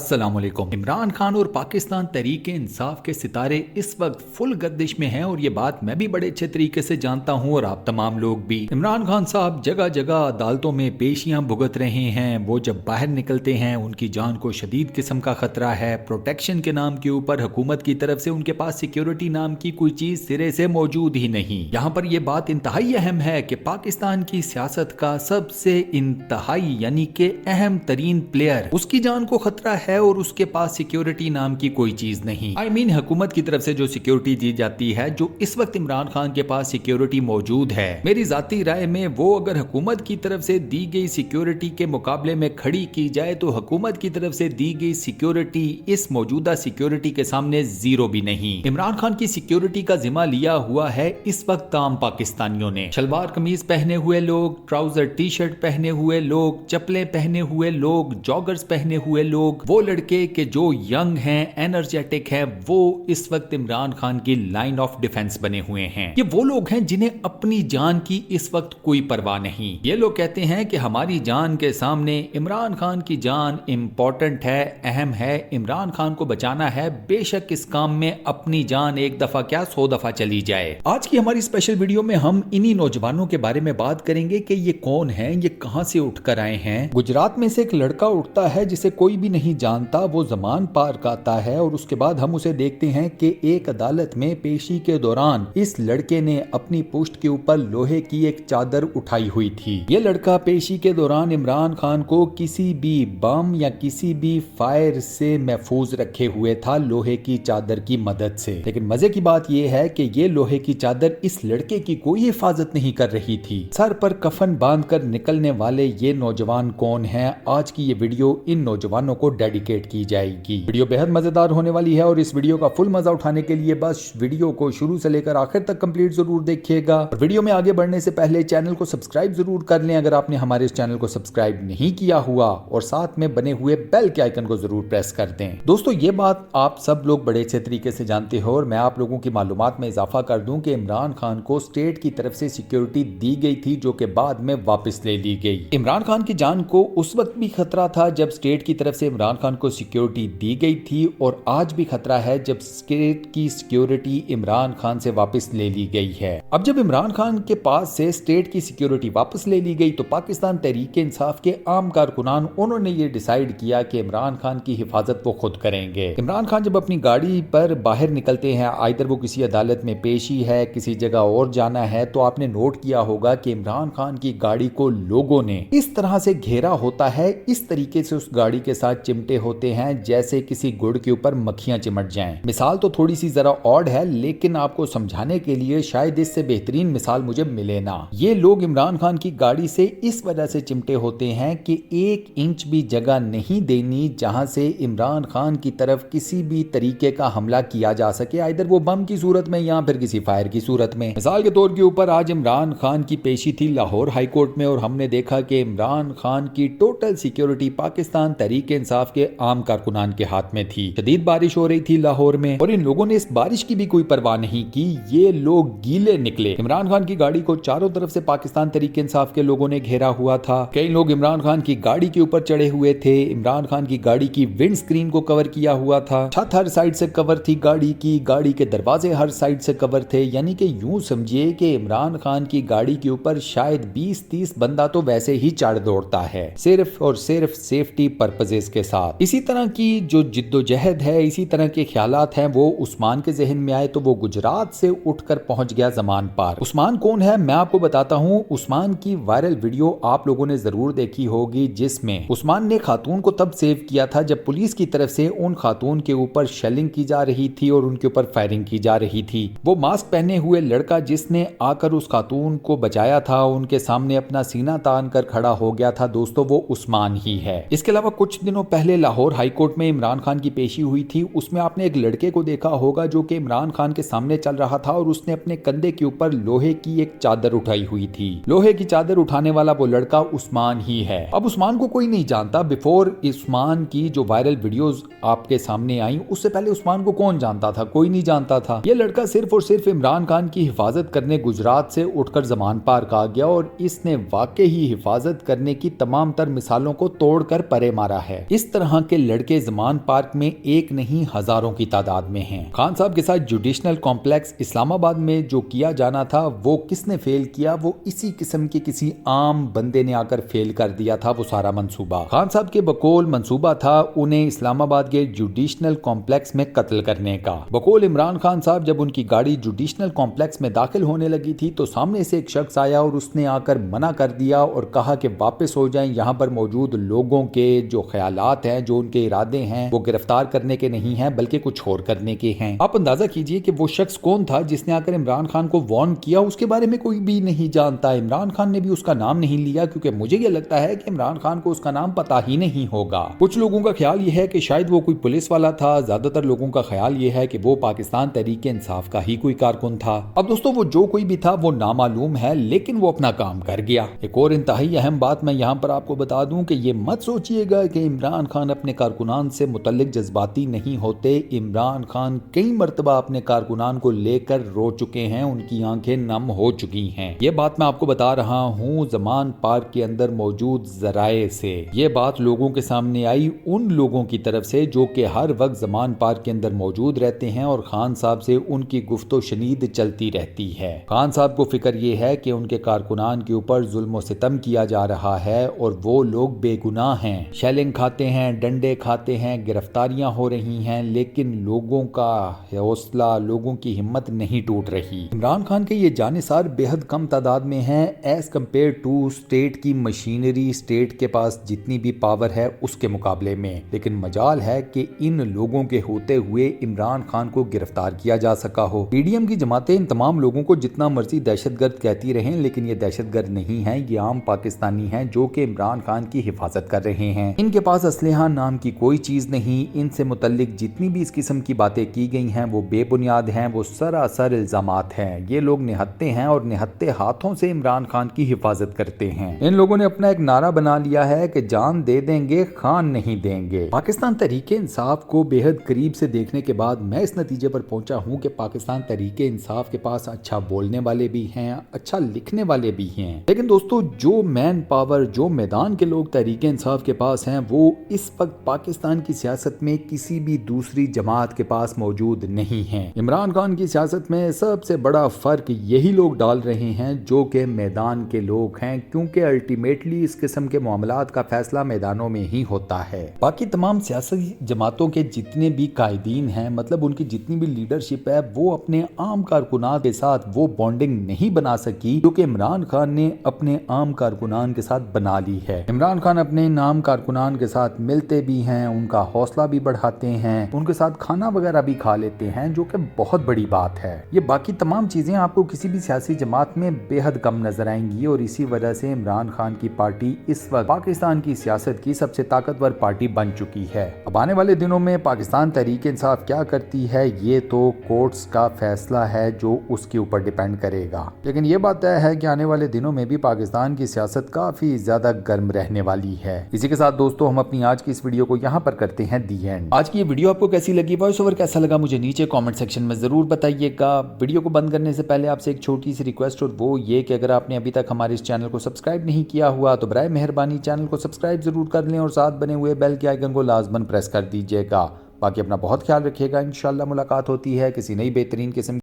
अस्सलाम वालेकुम। इमरान खान और पाकिस्तान तहरीक इंसाफ के सितारे इस वक्त फुल गर्दिश में हैं और ये बात मैं भी बड़े अच्छे तरीके से जानता हूँ और आप तमाम लोग भी। इमरान खान साहब जगह जगह अदालतों में पेशियां भुगत रहे हैं। वो जब बाहर निकलते हैं उनकी जान को शदीद किस्म का खतरा है। प्रोटेक्शन के नाम के ऊपर हुकूमत की तरफ से उनके पास सिक्योरिटी नाम की कोई चीज सिरे से मौजूद ही नहीं। यहाँ पर यह बात इंतहाई अहम है कि पाकिस्तान की सियासत का सबसे इंतहाई यानी कि अहम तरीन प्लेयर, उसकी जान को खतरा है और उसके पास सिक्योरिटी नाम की कोई चीज नहीं। आई मीन हुकूमत की तरफ से जो सिक्योरिटी दी जाती है, जो इस वक्त इमरान खान के पास सिक्योरिटी मौजूद है, मेरी जाती राय में वो अगर हुकूमत की तरफ से दी गई सिक्योरिटी के मुकाबले में खड़ी की जाए तो हुकूमत की तरफ से दी गई सिक्योरिटी इस मौजूदा सिक्योरिटी के सामने जीरो भी नहीं। इमरान खान की सिक्योरिटी का जिम्मा लिया हुआ है इस वक्त आम पाकिस्तानियों ने। शलवार कमीज पहने हुए लोग, ट्राउजर टी शर्ट पहने हुए लोग, चप्पलें पहने हुए लोग, जॉगर्स पहने हुए लोग, वो लड़के के जो यंग हैं, एनर्जेटिक हैं, वो इस वक्त इमरान खान की लाइन ऑफ डिफेंस बने हुए हैं। ये वो लोग हैं जिन्हें अपनी जान की इस वक्त कोई परवाह नहीं। ये लोग कहते हैं कि हमारी जान के सामने इमरान खान की जान इंपॉर्टेंट है, अहम है, इमरान खान को बचाना है, बेशक इस काम में अपनी जान एक दफा क्या 100 दफा चली जाए। आज की हमारी स्पेशल वीडियो में हम इन्हीं नौजवानों के बारे में बात करेंगे कि ये कौन है, ये कहां से उठकर आए हैं। गुजरात में से एक लड़का उठता है जिसे कोई भी नहीं जानता, वो ज़मान पार करता है और उसके बाद हम उसे देखते हैं कि एक अदालत में पेशी के दौरान इस लड़के ने अपनी पुश्त के ऊपर लोहे की एक चादर उठाई हुई थी। ये लड़का पेशी के दौरान इमरान खान को किसी भी बम या किसी भी फायर से महफूज रखे हुए था लोहे की चादर की मदद से। लेकिन मजे की बात यह है कि ये लोहे की चादर इस लड़के की कोई हिफाजत नहीं कर रही थी। सर पर कफन बांधकर निकलने वाले ये नौजवान कौन हैं? आज की ये वीडियो इन नौजवानों को डेडिकेट की जाएगी। वीडियो बेहद मजेदार होने वाली है और इस वीडियो का फुल मजा उठाने के लिए बस वीडियो को शुरू से लेकर आखिर तक कंप्लीट जरूर देखिएगा। वीडियो में आगे बढ़ने से पहले चैनल को सब्सक्राइब जरूर कर लें अगर आपने हमारे इस चैनल को सब्सक्राइब नहीं किया हुआ, और साथ में बने हुए बेल के आइकन को जरूर प्रेस कर दें। दोस्तों, ये बात आप सब लोग बड़े अच्छे तरीके से जानते हो और मैं आप लोगों की मालूमात में इजाफा कर दूं कि इमरान खान को स्टेट की तरफ से सिक्योरिटी दी गई थी जो कि बाद में वापस ले ली गई। इमरान खान की जान को उस वक्त भी खतरा था जब स्टेट की तरफ से इमरान खान को सिक्योरिटी दी गई थी और आज भी खतरा है जब स्टेट की सिक्योरिटी इमरान खान से वापस ले ली गई है। अब जब इमरान खान के पास से स्टेट की सिक्योरिटी वापस ले ली गई तो पाकिस्तान तहरीक इंसाफ के आम कारकुनान उन्होंने ये डिसाइड किया कि इमरान खान की हिफाजत वो खुद करेंगे। इमरान खान जब अपनी गाड़ी पर बाहर निकलते हैं, आइदर वो किसी अदालत में पेशी है, किसी जगह और जाना है, तो आपने नोट किया होगा कि इमरान खान की गाड़ी को लोगों ने इस तरह से घेरा होता है, इस तरीके से उस गाड़ी के साथ चिमटे होते हैं जैसे किसी गुड़ के ऊपर मक्खियां चिमट जाएं। मिसाल तो थोड़ी सी जरा ऑड है लेकिन आपको समझाने के लिए शायद इससे बेहतरीन मिसाल मुझे मिले ना। ये लोग इमरान खान की गाड़ी से इस वजह से चिमटे होते हैं कि 1 इंच भी जगह नहीं देनी जहां से इमरान खान की तरफ किसी भी तरीके का हमला किया जा सके, आइदर वो बम की सूरत में या फिर किसी फायर की सूरत में। मिसाल के तौर के ऊपर आज इमरान खान की पेशी थी लाहौर हाई कोर्ट में और हमने देखा कि इमरान खान की टोटल सिक्योरिटी पाकिस्तान तहरीक इंसाफ के आम कारकुनान के हाथ में थी। शदीद बारिश हो रही थी लाहौर में और इन लोगों ने इस बारिश की भी कोई परवाह नहीं की। ये लोग गीले निकले। इमरान खान की गाड़ी को चारों तरफ से पाकिस्तान तहरीक इंसाफ के लोगों ने घेरा हुआ था। कई लोग इमरान खान की गाड़ी के ऊपर चढ़े हुए थे। इमरान खान की गाड़ी की विंड स्क्रीन को कवर किया हुआ था। छत हर साइड से कवर थी गाड़ी की, गाड़ी के दरवाजे हर साइड से कवर थे। यानी कि यूं समझिए कि इमरान खान की गाड़ी के ऊपर शायद 20-30 बंदा तो वैसे ही चढ़ दौड़ता है, सिर्फ और सिर्फ सेफ्टी पर्पसेस के साथ। इसी तरह की जो जिद्दोजहद है, इसी तरह के ख्यालात हैं, वो उस्मान के जहन में आए तो वो गुजरात से उठकर पहुंच गया ज़मान पार। उस्मान कौन है मैं आपको बताता हूं। उस्मान की वायरल वीडियो आप लोगों ने जरूर देखी होगी जिसमें उस्मान ने खातून को तब सेव किया था जब पुलिस की तरफ से उन खातून के ऊपर शेलिंग की जा रही थी और उनके ऊपर फायरिंग की जा रही थी। वो मास्क पहने हुए लड़का जिसने आकर उस खातून को बचाया था, उनके सामने अपना सीना तान कर खड़ा हो गया था, दोस्तों वो उस्मान ही है। इसके अलावा कुछ दिनों पहले लाहौर हाई कोर्ट में इमरान खान की पेशी हुई थी। उसमें आपने एक लड़के को देखा होगा जो कि इमरान खान के सामने चल रहा था और उसने अपने कंधे के ऊपर लोहे की एक चादर उठाई हुई थी। लोहे की चादर उठाने वाला वो लड़का उस्मान ही है। अब उस्मान को कोई नहीं जानता। बिफोर उस्मान की जो वायरल वीडियोस आपके सामने आई, उससे पहले उस्मान को कौन जानता था? कोई नहीं जानता था। ये लड़का सिर्फ और सिर्फ इमरान खान की हिफाजत करने गुजरात से उठकर ज़मान पार्क आ गया और इसने वाकई ही हिफाजत करने की तमाम तर मिसालों को तोड़कर परे मारा है। इस तरह यहाँ के लड़के ज़मान पार्क में एक नहीं हजारों की तादाद में हैं। खान साहब के साथ जुडिशनल कॉम्प्लेक्स इस्लामाबाद में जो किया जाना था वो किसने फेल किया, वो इसी किस्म के किसी आम बंदे ने आकर फेल कर दिया था वो सारा मंसूबा। खान साहब के बकौल मंसूबा था उन्हें इस्लामाबाद के जुडिशनल कॉम्प्लेक्स में कत्ल करने का। बकौल इमरान खान साहब जब उनकी गाड़ी जुडिशनल कॉम्प्लेक्स में दाखिल होने लगी थी तो सामने से एक शख्स आया और उसने आकर मना कर दिया और कहा कि वापस हो जाएं, यहाँ पर मौजूद लोगों के जो ख्यालात हैं, जो उनके इरादे हैं वो गिरफ्तार करने के नहीं हैं बल्कि कुछ और करने के हैं। आप अंदाजा कीजिए कि वो शख्स कौन था जिसने आकर इमरान खान को वार्न किया। उसके बारे में कोई भी नहीं जानता, इमरान खान ने भी उसका नाम नहीं लिया क्योंकि मुझे ये लगता है कि इमरान खान को उसका नाम पता ही नहीं होगा। कुछ लोगों का ख्याल ये है कि शायद वो कोई पुलिस वाला था, ज्यादातर लोगों का ख्याल ये है कि वो पाकिस्तान तहरीक इंसाफ का ही कोई कारकुन था। अब दोस्तों वो जो कोई भी था वो नामालूम है, लेकिन वो अपना काम कर गया। एक और इंतहाई अहम बात मैं यहाँ पर आपको बता दूं कि ये मत सोचिएगा कि इमरान खान अपने कारकुनान से मुतल्लिक जज्बाती नहीं होते। इमरान खान कई मर्तबा अपने कारकुनान को लेकर रो चुके हैं, उनकी आंखें नम हो चुकी हैं। ये बात मैं आपको बता रहा हूँ ज़मान पार्क के अंदर मौजूद जराए से। ये बात लोगों के सामने आई उन लोगों की तरफ से जो कि हर वक्त ज़मान पार्क के अंदर मौजूद रहते हैं और खान साहब से उनकी गुफ्तो शनीद चलती रहती है। खान साहब को फिक्र ये है कि उनके कारकुनान के ऊपर जुल्म और सितम किया जा रहा है और वो लोग बेगुनाह हैं, शेलिंग खाते हैं, डंडे खाते हैं, गिरफ्तारियां हो रही हैं, लेकिन लोगों का हौसला, लोगों की हिम्मत नहीं टूट रही। इमरान खान के ये जानिसार बेहद कम तादाद में हैं एज कम्पेयर टू स्टेट की मशीनरी, स्टेट के पास जितनी भी पावर है उसके मुकाबले में। लेकिन मजाल है कि इन लोगों के होते हुए इमरान खान को गिरफ्तार किया जा सका हो। पीडीएम की जमातें इन तमाम लोगों को जितना मर्जी दहशतगर्द कहती रहें, लेकिन ये दहशतगर्द नहीं है, ये आम पाकिस्तानी हैं जो कि इमरान खान की हिफाजत कर रहे हैं। इनके पास असलहा नाम की कोई चीज नहीं। इनसे मुतल्लिक जितनी भी इस किस्म की बातें की गई हैं वो बेबुनियाद हैं, वो सरासर इल्जामात हैं। ये लोग निहत्ते हैं और निहत्ते हाथों से इमरान खान की हिफाजत करते हैं। इन लोगों ने अपना एक नारा बना लिया है कि जान दे देंगे, खान नहीं देंगे। पाकिस्तान तहरीक इंसाफ को बेहद करीब से देखने के बाद मैं इस नतीजे पर पहुंचा हूं कि पाकिस्तान तहरीक इंसाफ के पास अच्छा बोलने वाले भी हैं, अच्छा लिखने वाले भी हैं, लेकिन दोस्तों जो मैन पावर, जो मैदान के लोग तहरीक इंसाफ के पास हैं वो इस वक्त पाकिस्तान की सियासत में किसी भी दूसरी जमात के पास मौजूद नहीं है। इमरान खान की सियासत में सबसे बड़ा फर्क यही लोग डाल रहे हैं जो कि मैदान के लोग हैं, क्योंकि अल्टीमेटली इस किस्म के मामलात का फैसला मैदानों में ही होता है। बाकी तमाम सियासी जमातों के जितने भी कायदीन हैं, मतलब उनकी जितनी भी लीडरशिप है, वो अपने आम कारकुनान के साथ वो बॉन्डिंग नहीं बना सकी जो कि इमरान खान ने अपने आम कारकुनान के साथ बना ली है। इमरान खान अपने नाम कारकुनान के साथ मिलते भी हैं, उनका हौसला भी बढ़ाते हैं, उनके साथ खाना वगैरह भी खा लेते हैं, जो कि बहुत बड़ी बात है। ये बाकी तमाम चीजें आपको किसी भी सियासी जमात में बेहद कम नजर आएंगी और इसी वजह से इमरान खान की पार्टी इस वक्त पाकिस्तान की सियासत की सबसे ताकतवर पार्टी बन चुकी है। अब आने वाले दिनों में पाकिस्तान तहरीक इंसाफ क्या करती है ये तो कोर्ट्स का फैसला है जो उसके ऊपर डिपेंड करेगा, लेकिन ये बात तय है कि आने वाले दिनों में भी पाकिस्तान की सियासत काफी ज्यादा गर्म रहने वाली है। इसी के साथ दोस्तों हम अपनी आज की इस वीडियो को यहाँ पर करते हैं दी एंड। आज की ये वीडियो आपको कैसी लगी, वॉइस ओवर कैसा लगा, मुझे नीचे कमेंट सेक्शन में जरूर बताइएगा। वीडियो को बंद करने से पहले आपसे एक छोटी सी रिक्वेस्ट, और वो ये कि अगर आपने अभी तक हमारे इस चैनल को सब्सक्राइब नहीं किया हुआ तो बराए मेहरबानी चैनल को सब्सक्राइब जरूर कर लें और साथ बने हुए बेल के आइकन को लाजमन प्रेस कर दीजिएगा। बाकी अपना बहुत ख्याल रखिएगा। इंशाल्लाह मुलाकात होती है किसी नई बेहतरीन किस्म